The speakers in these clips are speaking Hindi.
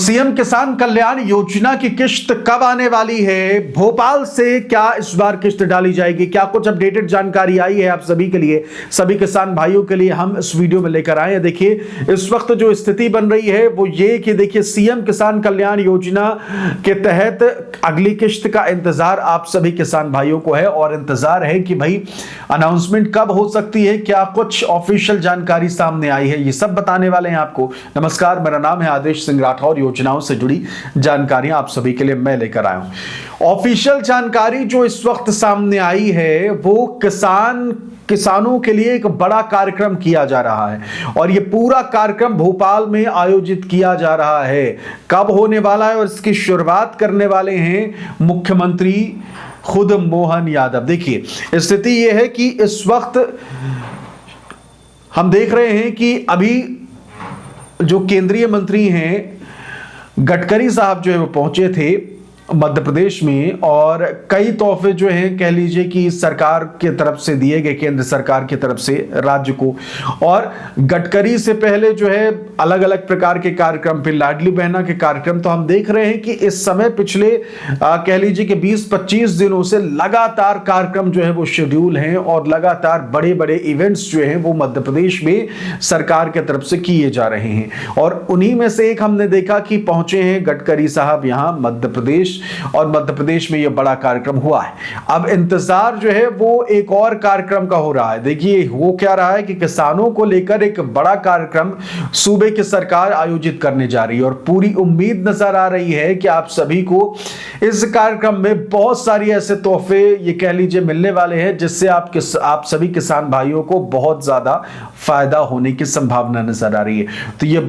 सीएम किसान कल्याण योजना की किश्त कब आने वाली है? भोपाल से क्या इस बार किश्त डाली जाएगी? क्या कुछ अपडेटेड जानकारी आई है आप सभी के लिए, सभी किसान भाइयों के लिए हम इस वीडियो में लेकर आए हैं। देखिए, इस वक्त जो स्थिति बन रही है वो ये कि देखिए, सीएम किसान कल्याण योजना के तहत अगली किश्त का इंतजार आप सभी किसान भाइयों को है और इंतजार है कि भाई अनाउंसमेंट कब हो सकती है, क्या कुछ ऑफिशियल जानकारी सामने आई है, ये सब बताने वाले हैं आपको। नमस्कार, मेरा नाम है आदेश सिंह राठौर। योजनाओं से जुड़ी जानकारियां आप सभी के लिए मैं लेकर आया हूं। ऑफिशियल जानकारी जो इस वक्त सामने आई है वो किसानों के लिए एक बड़ा कार्यक्रम किया जा रहा है और यह पूरा कार्यक्रम भोपाल में आयोजित किया जा रहा है। कब होने वाला है और इसकी शुरुआत करने वाले हैं मुख्यमंत्री खुद मोहन यादव। देखिए, स्थिति यह है कि इस वक्त हम देख रहे हैं कि अभी जो केंद्रीय मंत्री हैं गडकरी साहब जो है वो पहुंचे थे मध्य प्रदेश में और कई तोहफे जो हैं कह लीजिए कि सरकार की तरफ से दिए गए, केंद्र सरकार की तरफ से राज्य को। और गडकरी से पहले जो है अलग अलग प्रकार के कार्यक्रम, फिर लाडली बहना के कार्यक्रम, तो हम देख रहे हैं कि इस समय पिछले कह लीजिए कि 20-25 दिनों से लगातार कार्यक्रम जो है वो शेड्यूल हैं और लगातार बड़े बड़े इवेंट्स जो हैं वो मध्य प्रदेश में सरकार की तरफ से किए जा रहे हैं। और उन्हीं में से एक हमने देखा कि पहुंचे हैं गडकरी साहब यहां मध्य प्रदेश और मध्य प्रदेश में यह बड़ा कार्यक्रम हुआ है। अब इंतजार जो है वो एक और कार्यक्रम का हो रहा है। देखिए, वो क्या रहा है कि किसानों को लेकर एक बड़ा कार्यक्रम सूबे की सरकार आयोजित करने जा रही है और पूरी उम्मीद नजर आ रही है कि आप सभी को इस कार्यक्रम में बहुत सारी ऐसे तोहफे ये कह लीजिए मिलने वाले हैं जिससे आप सभी किसान भाइयों को बहुत ज्यादा फायदा होने की संभावना नजर आ रही है। तो ये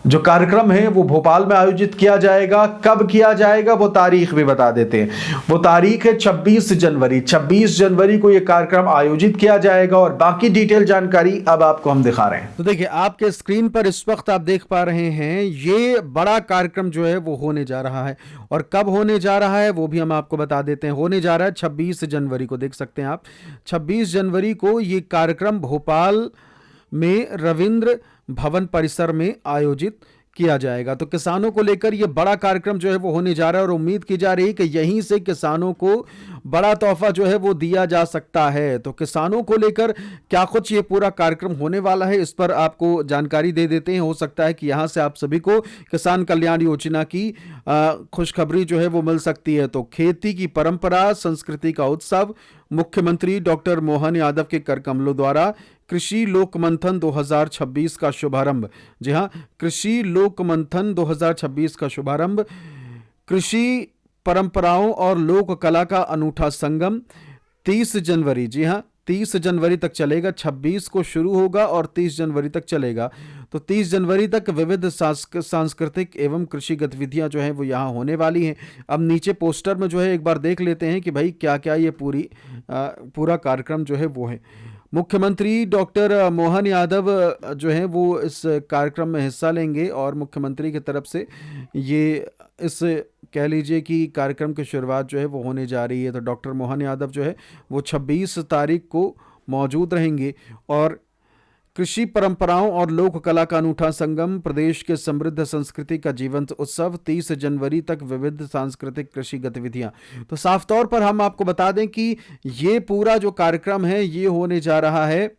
जो कार्यक्रम है वो भोपाल में आयोजित किया जाएगा। कब किया जाएगा वो तारीख भी बता देते हैं। वो तारीख है 26 जनवरी। 26 जनवरी को ये कार्यक्रम आयोजित किया जाएगा और बाकी डिटेल जानकारी अब आपको हम दिखा रहे हैं। तो देखिए, आपके स्क्रीन पर इस वक्त आप देख पा रहे हैं ये बड़ा कार्यक्रम जो है वो होने जा रहा है और कब होने जा रहा है वो भी हम आपको बता देते हैं। होने जा रहा है 26 जनवरी को, देख सकते हैं आप 26 जनवरी को ये कार्यक्रम भोपाल में रविंद्र भवन परिसर में आयोजित किया जाएगा। तो किसानों को लेकर यह बड़ा कार्यक्रम जो है वो होने जा रहा है और उम्मीद की जा रही है कि यहीं से किसानों को बड़ा तोहफा जो है वो दिया जा सकता है। तो किसानों को लेकर क्या कुछ ये पूरा कार्यक्रम होने वाला है, इस पर आपको जानकारी दे देते हैं। हो सकता है कि यहाँ से आप सभी को किसान कल्याण योजना की खुशखबरी जो है वो मिल सकती है। तो खेती की परंपरा, संस्कृति का उत्सव, मुख्यमंत्री डॉक्टर मोहन यादव के कर कमलों द्वारा कृषि लोक मंथन 2026 का शुभारंभ। जी हाँ, कृषि लोक मंथन 2026 का शुभारंभ, कृषि परंपराओं और लोक कला का अनूठा संगम 30 जनवरी। जी हाँ, 30 जनवरी तक चलेगा। 26 को शुरू होगा और 30 जनवरी तक चलेगा। तो 30 जनवरी तक विविध सांस्कृतिक एवं कृषि गतिविधियां जो हैं वो यहाँ होने वाली हैं। अब नीचे पोस्टर में जो है एक बार देख लेते हैं कि भाई क्या क्या ये पूरा कार्यक्रम जो है वो है। मुख्यमंत्री डॉक्टर मोहन यादव जो हैं वो इस कार्यक्रम में हिस्सा लेंगे और मुख्यमंत्री की तरफ से ये इस कह लीजिए कि कार्यक्रम की शुरुआत जो है वो होने जा रही है। तो डॉक्टर मोहन यादव जो है वो 26 तारीख को मौजूद रहेंगे और कृषि परंपराओं और लोक कला का अनूठा संगम, प्रदेश के समृद्ध संस्कृति का जीवंत उत्सव, 30 जनवरी तक विविध सांस्कृतिक कृषि गतिविधियां। तो साफ तौर पर हम आपको बता दें कि ये पूरा जो कार्यक्रम है ये होने जा रहा है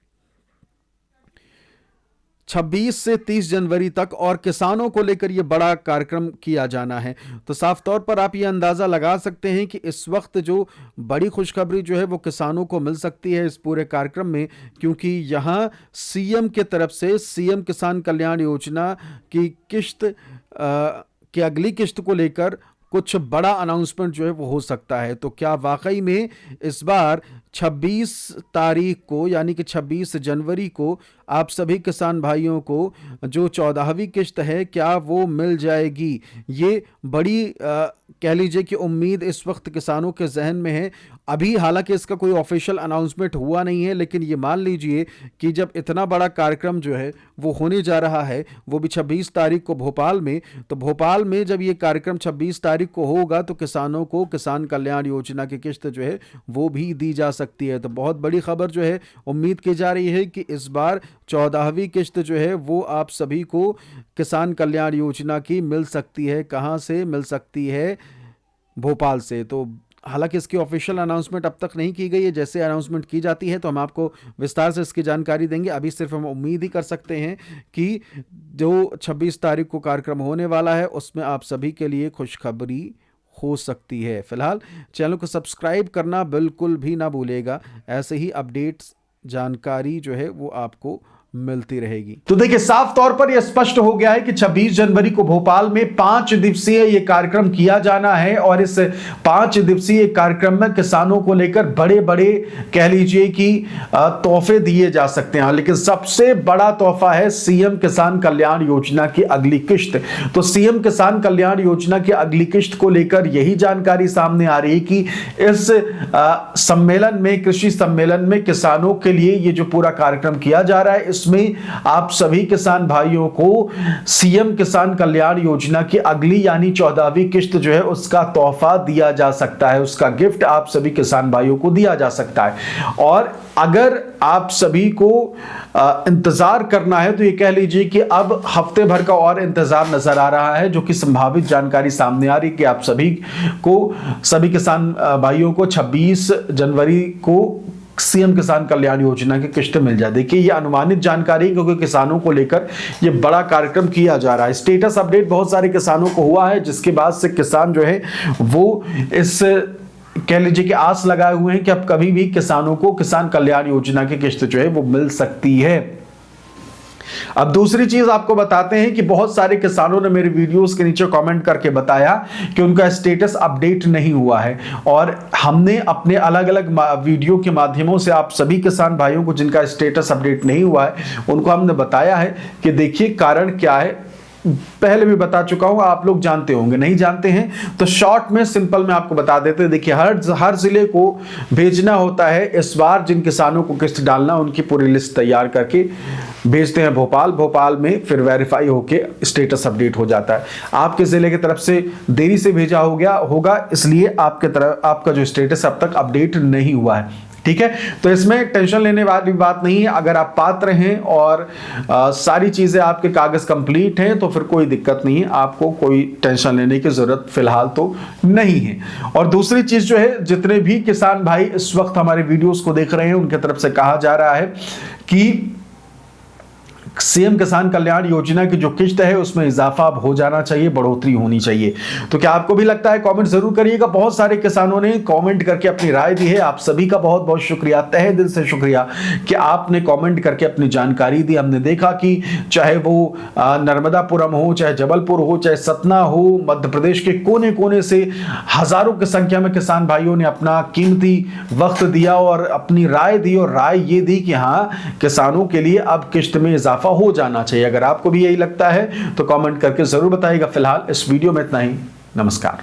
26 से 30 जनवरी तक और किसानों को लेकर यह बड़ा कार्यक्रम किया जाना है। तो साफ तौर पर आप यह अंदाजा लगा सकते हैं कि इस वक्त जो बड़ी खुशखबरी जो है वो किसानों को मिल सकती है इस पूरे कार्यक्रम में, क्योंकि यहाँ सीएम के तरफ से सीएम किसान कल्याण योजना की किश्त की अगली किश्त को लेकर कुछ बड़ा अनाउंसमेंट जो है वो हो सकता है। तो क्या वाकई में इस बार 26 तारीख को यानी कि 26 जनवरी को आप सभी किसान भाइयों को जो 14वीं किश्त है क्या वो मिल जाएगी? ये बड़ी कह लीजिए कि उम्मीद इस वक्त किसानों के जहन में है अभी हालांकि इसका कोई ऑफिशियल अनाउंसमेंट हुआ नहीं है, लेकिन ये मान लीजिए कि जब इतना बड़ा कार्यक्रम जो है वो होने जा रहा है, वो भी 26 तारीख को भोपाल में, तो भोपाल में जब ये कार्यक्रम 26 तारीख को होगा तो किसानों को किसान कल्याण योजना की किस्त जो है वो भी दी जा सकती है। तो बहुत बड़ी खबर जो है, उम्मीद की जा रही है कि इस बार 14वीं किस्त जो है वो आप सभी को किसान कल्याण योजना की मिल सकती है। कहाँ से मिल सकती है? भोपाल से। तो हालांकि इसकी ऑफिशियल अनाउंसमेंट अब तक नहीं की गई है, जैसे अनाउंसमेंट की जाती है तो हम आपको विस्तार से इसकी जानकारी देंगे। अभी सिर्फ हम उम्मीद ही कर सकते हैं कि जो 26 तारीख को कार्यक्रम होने वाला है उसमें आप सभी के लिए खुशखबरी हो सकती है। फिलहाल चैनल को सब्सक्राइब करना बिल्कुल भी ना भूलेगा, ऐसे ही अपडेट्स जानकारी जो है वो आपको मिलती रहेगी। तो देखिए, साफ तौर पर यह स्पष्ट हो गया है कि 26 जनवरी को भोपाल में 5 दिवसीय यह कार्यक्रम किया जाना है और इस 5 दिवसीय कार्यक्रम में किसानों को लेकर बड़े बड़े कह लीजिए कि तोहफे दिए जा सकते हैं, लेकिन सबसे बड़ा तोहफा है सीएम किसान कल्याण योजना की अगली किश्त। तो सीएम किसान कल्याण योजना की अगली किश्त को लेकर यही जानकारी सामने आ रही है कि इस सम्मेलन में, कृषि सम्मेलन में किसानों के लिए ये जो पूरा कार्यक्रम किया जा रहा है, में आप सभी किसान भाइयों को सीएम किसान कल्याण योजना की अगली यानी 14वीं किश्त जो है उसका तोहफा दिया जा सकता है, उसका गिफ्ट आप सभी किसान भाइयों को दिया जा सकता है। और अगर आप सभी को इंतजार करना है तो ये कह लीजिए कि अब हफ्ते भर का और इंतजार नजर आ रहा है, जो कि संभावित जानकारी सामने आ रही है कि आप सभी किसान भाइयों को 26 जनवरी को सीएम किसान कल्याण योजना की किस्त मिल जाए। देखिए, ये अनुमानित जानकारी, क्योंकि किसानों को लेकर ये बड़ा कार्यक्रम किया जा रहा है। स्टेटस अपडेट बहुत सारे किसानों को हुआ है, जिसके बाद से किसान जो है वो इस कह लीजिए कि आस लगाए हुए हैं कि अब कभी भी किसानों को किसान कल्याण योजना की किस्त जो है वो मिल सकती है। अब दूसरी चीज आपको बताते हैं कि बहुत सारे किसानों ने मेरे वीडियोस के नीचे कमेंट करके बताया कि उनका स्टेटस अपडेट नहीं हुआ है, और हमने अपने अलग अलग वीडियो के माध्यमों से आप सभी किसान भाइयों को जिनका स्टेटस अपडेट नहीं हुआ है उनको हमने बताया है कि देखिए कारण क्या है। पहले भी बता चुका हूं, आप लोग जानते होंगे, नहीं जानते हैं तो शॉर्ट में सिंपल में आपको बता देते हैं। देखिए, हर जिले को भेजना होता है। इस बार जिन किसानों को किस्त डालना उनकी पूरी लिस्ट तैयार करके भेजते हैं भोपाल में फिर वेरीफाई होके स्टेटस अपडेट हो जाता है। आपके जिले की तरफ से देरी से भेजा होगा, इसलिए आपका जो स्टेटस अब तक अपडेट नहीं हुआ है। ठीक है, तो इसमें टेंशन लेने वाली बात नहीं है। अगर आप पात्र हैं और सारी चीजें आपके कागज कंप्लीट हैं तो फिर कोई दिक्कत नहीं है, आपको कोई टेंशन लेने की जरूरत फिलहाल तो नहीं है। और दूसरी चीज जो है, जितने भी किसान भाई इस वक्त हमारे वीडियोस को देख रहे हैं उनकी तरफ से कहा जा रहा है कि सीएम किसान कल्याण योजना की जो किस्त है उसमें इजाफा हो जाना चाहिए, बढ़ोतरी होनी चाहिए। तो क्या आपको भी लगता है? कमेंट जरूर करिएगा। बहुत सारे किसानों ने कमेंट करके अपनी राय दी है, आप सभी का बहुत बहुत शुक्रिया, तहे दिल से शुक्रिया कि आपने कमेंट करके अपनी जानकारी दी। हमने देखा कि चाहे वो नर्मदापुरम हो, चाहे जबलपुर हो, चाहे सतना हो, मध्य प्रदेश के कोने कोने से हजारों की संख्या में किसान भाइयों ने अपना कीमती वक्त दिया और अपनी राय दी, और राय ये दी कि हाँ, किसानों के लिए अब किस्त में इजाफा हो जाना चाहिए। अगर आपको भी यही लगता है तो कमेंट करके जरूर बताइएगा। फिलहाल इस वीडियो में इतना ही। नमस्कार।